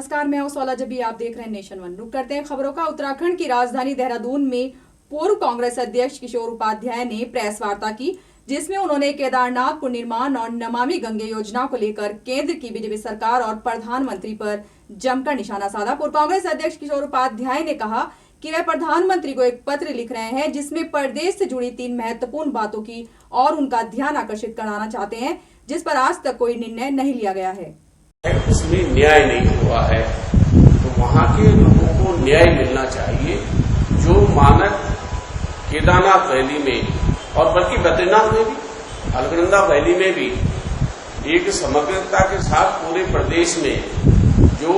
नमस्कार, मैं हूं सोला जबी, आप देख रहे हैं नेशन वन। रुक करते हैं खबरों का। उत्तराखंड की राजधानी देहरादून में पूर्व कांग्रेस अध्यक्ष किशोर उपाध्याय ने प्रेस वार्ता की, जिसमें उन्होंने केदारनाथ पुनर्निर्माण और नमामि गंगे योजना को लेकर केंद्र की बीजेपी सरकार और प्रधानमंत्री पर जमकर निशाना साधा। पूर्व कांग्रेस अध्यक्ष किशोर उपाध्याय ने कहा कि वे प्रधानमंत्री को एक पत्र लिख रहे हैं, जिसमें प्रदेश से जुड़ी 3 महत्वपूर्ण बातों की और उनका ध्यान आकर्षित कराना चाहते हैं, जिस पर आज तक कोई निर्णय नहीं लिया गया है। उसमें न्याय नहीं हुआ है, तो वहां के लोगों को न्याय मिलना चाहिए। जो मानक केदारनाथ वैली में और बल्कि बद्रीनाथ में भी, अलकनंदा वैली में भी एक समग्रता के साथ पूरे प्रदेश में जो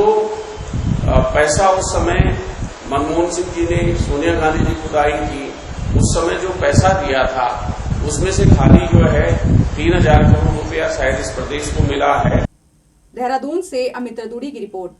पैसा उस समय मनमोहन सिंह जी ने सोनिया गांधी जी को दी थी, उस समय जो पैसा दिया था उसमें से खाली जो है 3000 करोड़ रुपया शायद इस प्रदेश को मिला है। देहरादून से अमित रतूड़ी की रिपोर्ट।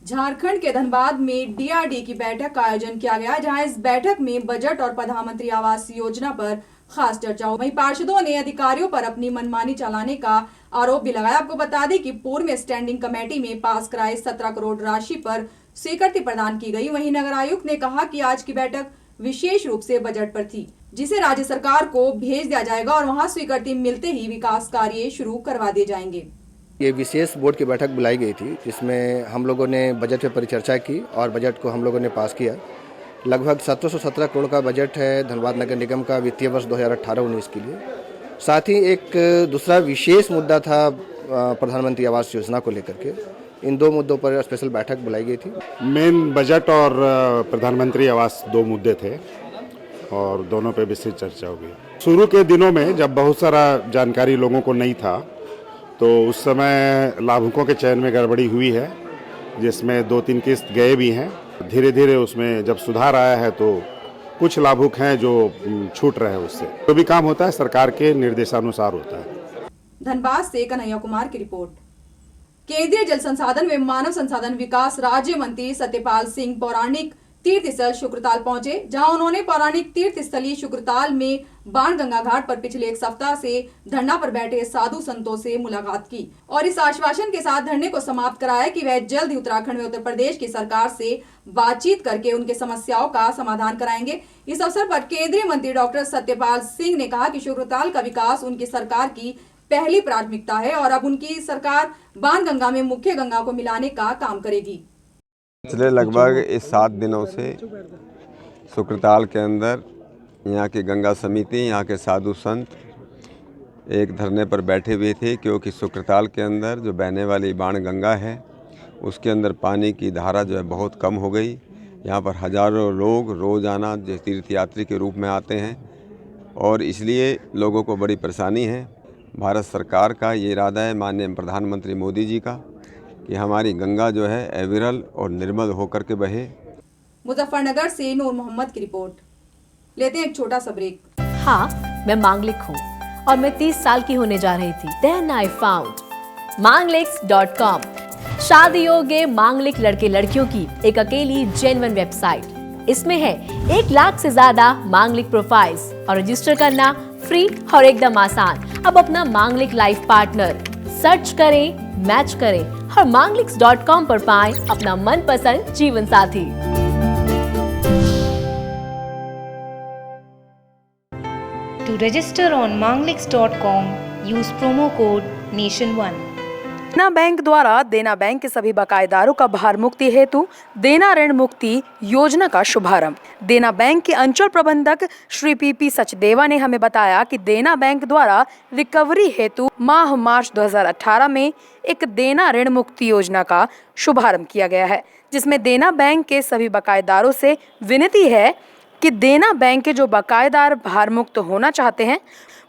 झारखंड के धनबाद में डीआरडी की बैठक का आयोजन किया गया, जहां इस बैठक में बजट और प्रधानमंत्री आवास योजना पर खास चर्चा हुई। वहीं पार्षदों ने अधिकारियों पर अपनी मनमानी चलाने का आरोप भी लगाया। आपको बता दें कि पूर्व में स्टैंडिंग कमेटी में पास कराई 17 करोड़ राशि पर स्वीकृति प्रदान की गई। वहीं नगर आयुक्त ने कहा कि आज की बैठक विशेष रूप से बजट पर थी, जिसे राज्य सरकार को भेज दिया जाएगा और वहां स्वीकृति मिलते ही विकास कार्य शुरू करवा दिए जाएंगे। ये विशेष बोर्ड की बैठक बुलाई गई थी, जिसमें हम लोगों ने बजट पर परिचर्चा की और बजट को हम लोगों ने पास किया। लगभग 1717 करोड़ का बजट है धनबाद नगर निगम का वित्तीय वर्ष 2018-19 के लिए। साथ ही एक दूसरा विशेष मुद्दा था प्रधानमंत्री आवास योजना को लेकर के। इन 2 मुद्दों पर स्पेशल बैठक बुलाई गई थी। मेन बजट और प्रधानमंत्री आवास 2 मुद्दे थे और दोनों पे विशेष चर्चा होगी। शुरू के दिनों में जब बहुत सारा जानकारी लोगों को नहीं था, तो उस समय लाभुकों के चयन में गड़बड़ी हुई है, जिसमें 2-3 किस्त गए भी हैं। धीरे धीरे उसमें जब सुधार आया है तो कुछ लाभुक हैं जो छूट रहे हैं उससे। जो भी काम होता है सरकार के निर्देशानुसार होता है। धनबाद से कन्हैया कुमार की रिपोर्ट। केंद्रीय जल संसाधन एवं मानव संसाधन विकास राज्य मंत्री सत्यपाल सिंह पौराणिक तीर्थ स्थल शुक्रताल पहुंचे, जहां उन्होंने पौराणिक तीर्थ स्थली शुक्रताल में बाणगंगा घाट पर पिछले 1 सप्ताह से धरना पर बैठे साधु संतों से मुलाकात की और इस आश्वासन के साथ धरने को समाप्त कराया कि वह जल्द ही उत्तराखंड व उत्तर प्रदेश की सरकार से बातचीत करके उनके समस्याओं का समाधान कराएंगे। इस अवसर पर केंद्रीय मंत्री डॉक्टर सत्यपाल सिंह ने कहा कि शुक्रताल का विकास उनकी सरकार की पहली प्राथमिकता है और अब उनकी सरकार बाणगंगा में मुख्य गंगा को मिलाने का काम करेगी। पिछले लगभग इस 7 दिनों से शुक्रताल के अंदर यहाँ की गंगा समिति, यहाँ के साधु संत एक धरने पर बैठे हुए थे, क्योंकि शुक्रताल के अंदर जो बहने वाली बाणगंगा है उसके अंदर पानी की धारा जो है बहुत कम हो गई। यहाँ पर हजारों लोग रोज़ाना तीर्थयात्री के रूप में आते हैं और इसलिए लोगों को बड़ी परेशानी है। भारत सरकार का ये इरादा है, माननीय प्रधानमंत्री मोदी जी का, कि हमारी गंगा जो है अविरल और निर्मल होकर के बहे। मुजफ्फरनगर से नूर मोहम्मद की रिपोर्ट। लेते हैं एक छोटा सा ब्रेक। हाँ, मैं मांगलिक हूँ और मैं 30 साल की होने जा रही थी। Then I found mangliks.com, शादी योग्य मांगलिक लड़के लड़कियों की एक अकेली जेन्युइन वेबसाइट। इसमें है 1 लाख से ज्यादा मांगलिक प्रोफाइल्स और रजिस्टर करना फ्री और एकदम आसान। अब अपना मांगलिक लाइफ पार्टनर सर्च करें, मैच करें और mangliks.com पर पाएं अपना मनपसंद जीवन साथी। To register on mangliks.com, use promo code NATION1। देना बैंक द्वारा देना बैंक के सभी बकायेदारों का भार मुक्ति हेतु देना ऋण मुक्ति योजना का शुभारंभ। देना बैंक के अंचल प्रबंधक श्री पी सचदेवा ने हमें बताया कि देना बैंक द्वारा रिकवरी हेतु माह मार्च 2018 में एक देना ऋण मुक्ति योजना का शुभारंभ किया गया है, जिसमें देना बैंक के सभी बकायेदारों से विनती है कि देना बैंक के जो बकायेदार भार मुक्त होना चाहते हैं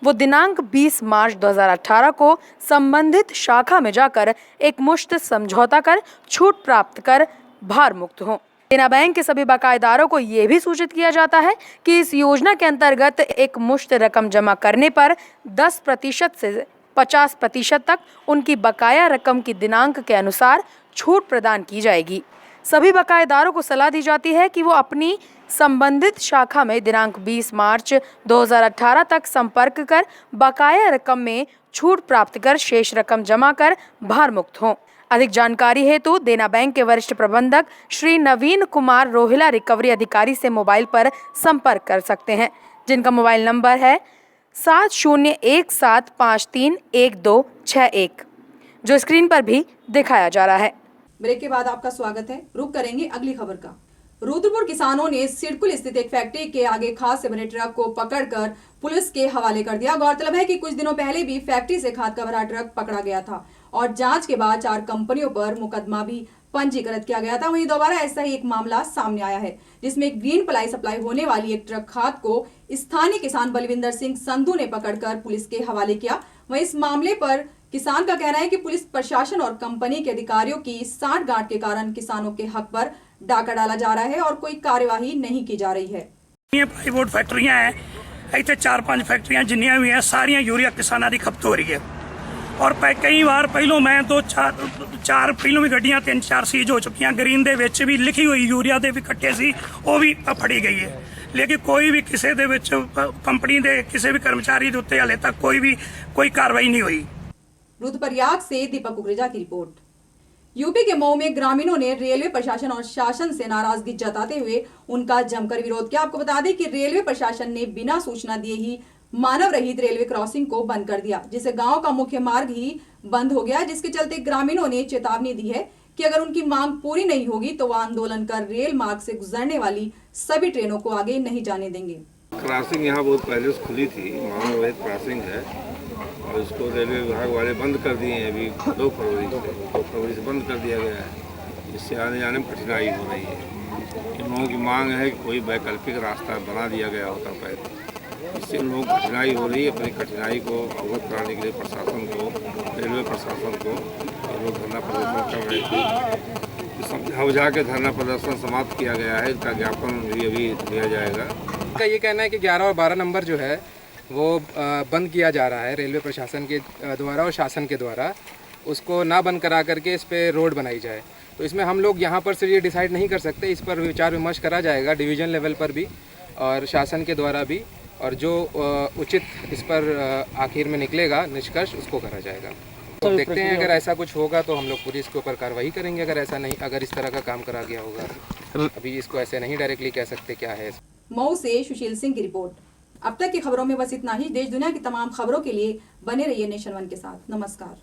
वो दिनांक 20 मार्च 2018 को संबंधित शाखा में जाकर एक मुश्त समझौता कर छूट प्राप्त कर भार मुक्त हों। देना बैंक के सभी बकायेदारों को ये भी सूचित किया जाता है कि इस योजना के अंतर्गत एक मुश्त रकम जमा करने पर 10% से 50% तक उनकी बकाया रकम की दिनांक के अनुसार छूट प्रदान की जाएगी। सभी बकायेदारों को सलाह दी जाती है कि वो अपनी संबंधित शाखा में दिनांक 20 मार्च 2018 तक संपर्क कर बकाया रकम में छूट प्राप्त कर शेष रकम जमा कर भार मुक्त हों। अधिक जानकारी हेतु देना बैंक के वरिष्ठ प्रबंधक श्री नवीन कुमार रोहिला रिकवरी अधिकारी से मोबाइल पर संपर्क कर सकते हैं, जिनका मोबाइल नंबर है 7017531261, जो स्क्रीन पर भी दिखाया जा रहा है। ब्रेक के बाद आपका स्वागत है। रुक करेंगे अगली खबर का। रुद्रपुर किसानों ने सिडकुल स्थित एक फैक्ट्री के आगे खाद से भरे ट्रक को पकड़कर पुलिस के हवाले कर दिया। गौरतलब है कि कुछ दिनों पहले भी फैक्ट्री से खाद का भरा ट्रक पकड़ा गया था और जांच के बाद 4 कंपनियों पर मुकदमा भी पंजीकृत किया गया था। वहीं दोबारा ऐसा ही एक मामला सामने आया है, जिसमें ग्रीन प्लाई सप्लाई होने वाली एक ट्रक खाद को स्थानीय किसान बलविंदर सिंह संधू ने पकड़कर पुलिस के हवाले किया। वहीं इस मामले पर किसान का कहना है कि पुलिस प्रशासन और कंपनी के अधिकारियों की सांठगांठ के कारण किसानों के हक पर डाका डाला जा रहा है और कोई कार्यवाही नहीं की जा रही है। प्लाईवुड फैक्ट्रियां हैं, इतने 4-5 फैक्ट्रियां जिन्नियां भी हैं, सारियां यूरिया किसानां दी खपत हो रही है। और कई बार पहलों मैं 2-4 पहलों भी गड्डियां 3-4 सीज हो चुकी हैं। ग्रीन दे विच भी लिखी हुई यूरिया दे भी कट्टे सी, वो भी फड़ी गई है, लेकिन कोई भी किसी दे विच कंपनी दे किसी भी कर्मचारी दे उत्ते हाले तक कोई कार्रवाई नहीं हुई। रुद्रप्रयाग से दीपक कुकरेजा की रिपोर्ट। यूपी के मऊ में ग्रामीणों ने रेलवे प्रशासन और शासन से नाराजगी जताते हुए उनका जमकर विरोध किया। आपको बता दें कि रेलवे प्रशासन ने बिना सूचना दिए ही मानव रहित रेलवे क्रॉसिंग को बंद कर दिया, जिससे गांव का मुख्य मार्ग ही बंद हो गया, जिसके चलते ग्रामीणों ने चेतावनी दी है कि अगर उनकी मांग पूरी नहीं होगी तो वह आंदोलन कर रेल मार्ग से गुजरने वाली सभी ट्रेनों को आगे नहीं जाने देंगे। क्रॉसिंग यहाँ बहुत पहले से खुली थी, मानव रहित क्रॉसिंग है और इसको रेलवे विभाग वाले बंद कर दिए हैं। अभी 2 फरवरी से बंद कर दिया गया है, जिससे आने जाने में कठिनाई हो रही है। इन लोगों की मांग है कि कोई वैकल्पिक रास्ता बना दिया गया होता पहले, इससे उन लोगों को कठिनाई हो रही है। अपनी कठिनाई को अवगत कराने के लिए प्रशासन को, रेलवे प्रशासन को ये लोग धरना प्रदर्शन कर रहे थे। समझा बुझा के धरना प्रदर्शन समाप्त किया गया है, इसका ज्ञापन भी अभी दिया जाएगा। का ये कहना है कि 11 और 12 नंबर जो है वो बंद किया जा रहा है रेलवे प्रशासन के द्वारा और शासन के द्वारा, उसको ना बंद करा करके इस पर रोड बनाई जाए। तो इसमें हम लोग यहाँ पर सिर्फ ये डिसाइड नहीं कर सकते, इस पर विचार विमर्श करा जाएगा डिवीज़न लेवल पर भी और शासन के द्वारा भी, और जो उचित इस पर आखिर में निकलेगा निष्कर्ष उसको करा जाएगा। तो देखते हैं, अगर ऐसा कुछ होगा तो हम लोग पूरी इसके ऊपर कार्रवाई करेंगे। अगर ऐसा नहीं, अगर इस तरह का काम करा गया होगा, अभी इसको ऐसे नहीं डायरेक्टली कह सकते क्या है। मऊ से सुशील सिंह की रिपोर्ट। अब तक की खबरों में बस इतना ही। देश दुनिया की तमाम खबरों के लिए बने रहिए नेशन 1 के साथ। नमस्कार।